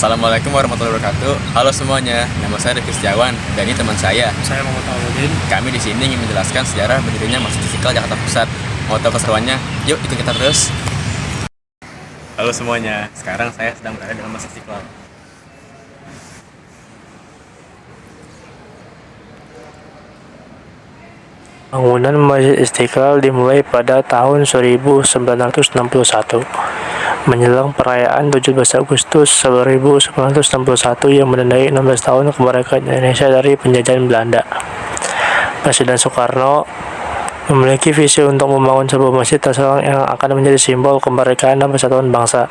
Assalamualaikum warahmatullahi wabarakatuh. Halo semuanya, nama saya Rifki Setiawan dan ini teman saya. Saya Muhammad Awaludin. Kami di sini ingin menjelaskan sejarah berdirinya Masjid Istiqlal Jakarta Pusat. Mau tahu keseruannya? Yuk ikut kita terus. Halo semuanya, sekarang saya sedang berada di Masjid Istiqlal. Bangunan Masjid Istiqlal dimulai pada tahun 1961 menjelang perayaan 17 Agustus 1961 yang menandai 16 tahun kemerdekaan Indonesia dari penjajahan Belanda. Presiden Soekarno memiliki visi untuk membangun sebuah masjid nasional yang akan menjadi simbol kemerdekaan dan persatuan bangsa.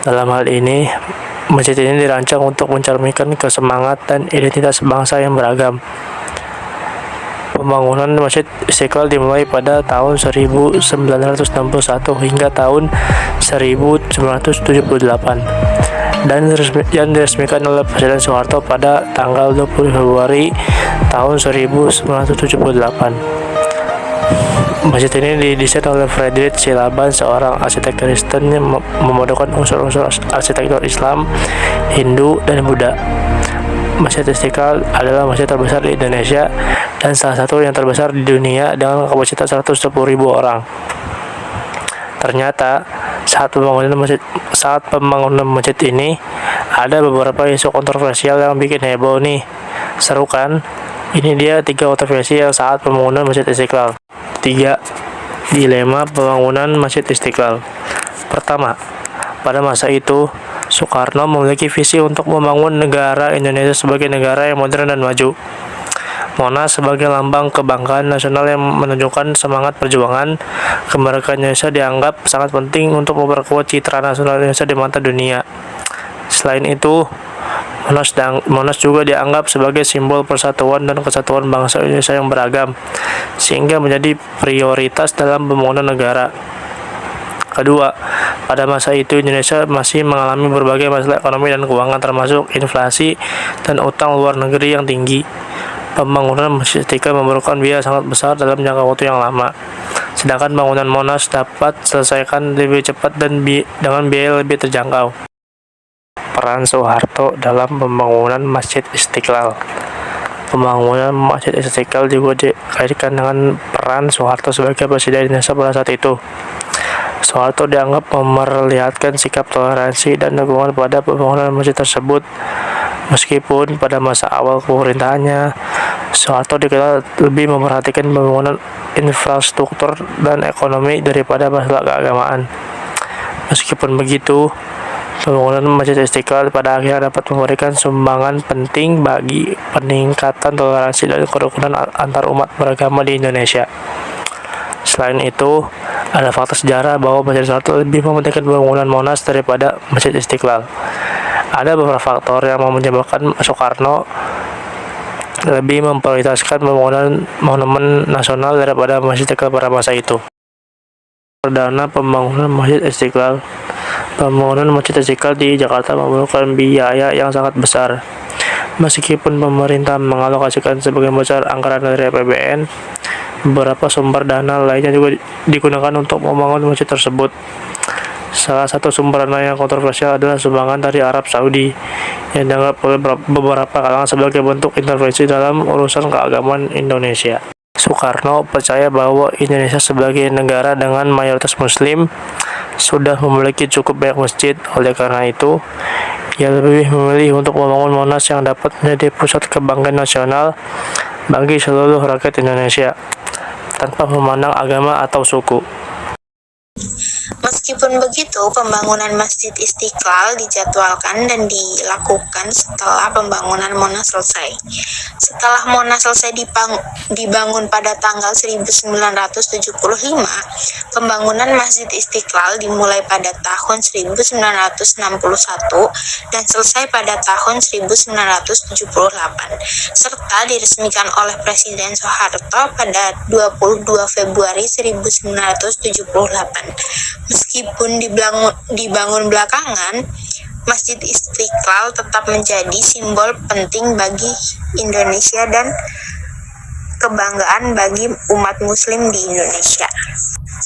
Dalam hal ini, masjid ini dirancang untuk mencerminkan kesemangat dan identitas bangsa yang beragam. Pembangunan Masjid Istiqlal dimulai pada tahun 1961 hingga tahun 1978 dan diresmikan oleh Presiden Soeharto pada tanggal 20 Februari tahun 1978. Masjid ini didesain oleh Friedrich Silaban, seorang arsitek Kristen yang memadukan unsur-unsur arsitektur Islam, Hindu, dan Buddha. Masjid Istiqlal adalah masjid terbesar di Indonesia dan salah satu yang terbesar di dunia dengan kapasitas 110.000 orang. Ternyata, saat pembangunan masjid ini, ada beberapa isu kontroversial yang bikin heboh nih. Seru kan? Ini dia 3 kontroversi yang saat pembangunan Masjid Istiqlal. 3. Dilema pembangunan Masjid Istiqlal. Pertama, pada masa itu, Soekarno memiliki visi untuk membangun negara Indonesia sebagai negara yang modern dan maju. Monas sebagai lambang kebanggaan nasional yang menunjukkan semangat perjuangan kemerdekaan Indonesia dianggap sangat penting untuk memperkuat citra nasional Indonesia di mata dunia. Selain itu, Monas juga dianggap sebagai simbol persatuan dan kesatuan bangsa Indonesia yang beragam, sehingga menjadi prioritas dalam pembangunan negara. Kedua, pada masa itu Indonesia masih mengalami berbagai masalah ekonomi dan keuangan termasuk inflasi dan utang luar negeri yang tinggi. Pembangunan Masjid Istiqlal memerlukan biaya sangat besar dalam jangka waktu yang lama. Sedangkan bangunan Monas dapat selesaikan lebih cepat dan dengan biaya lebih terjangkau. Peran Soeharto dalam pembangunan Masjid Istiqlal. Pembangunan Masjid Istiqlal juga dikaitkan dengan peran Soeharto sebagai Presiden Indonesia pada saat itu. Soeharto dianggap memperlihatkan sikap toleransi dan dukungan pada pembangunan masjid tersebut. Meskipun pada masa awal pemerintahannya, Soeharto dikenal lebih memperhatikan pembangunan infrastruktur dan ekonomi daripada masalah keagamaan. Meskipun begitu, pembangunan Masjid Istiqlal pada akhirnya dapat memberikan sumbangan penting bagi peningkatan toleransi dan kerukunan antar umat beragama di Indonesia. Selain itu, ada fakta sejarah bahwa Presiden Soeharto lebih mementingkan pembangunan Monas daripada Masjid Istiqlal. Ada beberapa faktor yang menyebabkan Soekarno lebih memprioritaskan pembangunan monumen nasional daripada Masjid Istiqlal pada masa itu. Perdana pembangunan Masjid Istiqlal. Pembangunan Masjid Istiqlal di Jakarta memerlukan biaya yang sangat besar. Meskipun pemerintah mengalokasikan sebagian besar anggaran dari APBN, beberapa sumber dana lainnya juga digunakan untuk membangun masjid tersebut. Salah satu sumber dana yang kontroversial adalah sumbangan dari Arab Saudi yang dianggap oleh beberapa kalangan sebagai bentuk intervensi dalam urusan keagamaan Indonesia. Soekarno percaya bahwa Indonesia sebagai negara dengan mayoritas Muslim sudah memiliki cukup banyak masjid. Oleh karena itu, ia lebih memilih untuk membangun Monas yang dapat menjadi pusat kebanggaan nasional bagi seluruh rakyat Indonesia, tanpa memandang agama atau suku. Meskipun begitu, pembangunan Masjid Istiqlal dijadwalkan dan dilakukan setelah pembangunan Monas selesai. Setelah Monas selesai dibangun pada tanggal 1975, pembangunan Masjid Istiqlal dimulai pada tahun 1961 dan selesai pada tahun 1978, serta diresmikan oleh Presiden Soeharto pada 22 Februari 1978. Meskipun dibangun belakangan, Masjid Istiqlal tetap menjadi simbol penting bagi Indonesia dan kebanggaan bagi umat Muslim di Indonesia.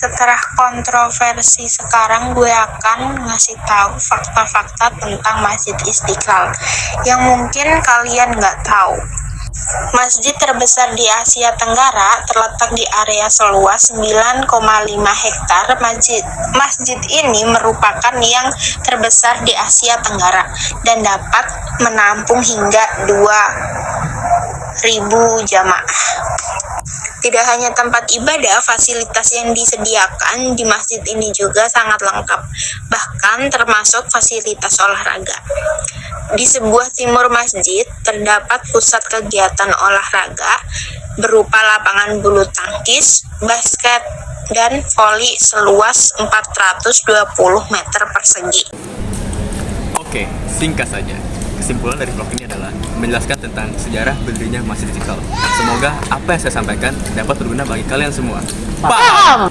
Setelah kontroversi sekarang, gue akan ngasih tahu fakta-fakta tentang Masjid Istiqlal yang mungkin kalian nggak tahu. Masjid terbesar di Asia Tenggara terletak di area seluas 9,5 hektar. Masjid ini merupakan yang terbesar di Asia Tenggara dan dapat menampung hingga 2.000 jamaah. Tidak hanya tempat ibadah, fasilitas yang disediakan di masjid ini juga sangat lengkap, bahkan termasuk fasilitas olahraga. Di sebuah timur masjid terdapat pusat kegiatan olahraga berupa lapangan bulu tangkis, basket, dan voli seluas 420 meter persegi. Oke, singkat saja. Kesimpulan dari vlog ini adalah menjelaskan tentang sejarah berdirinya Masjid Istiqlal. Semoga apa yang saya sampaikan dapat berguna bagi kalian semua. Paham?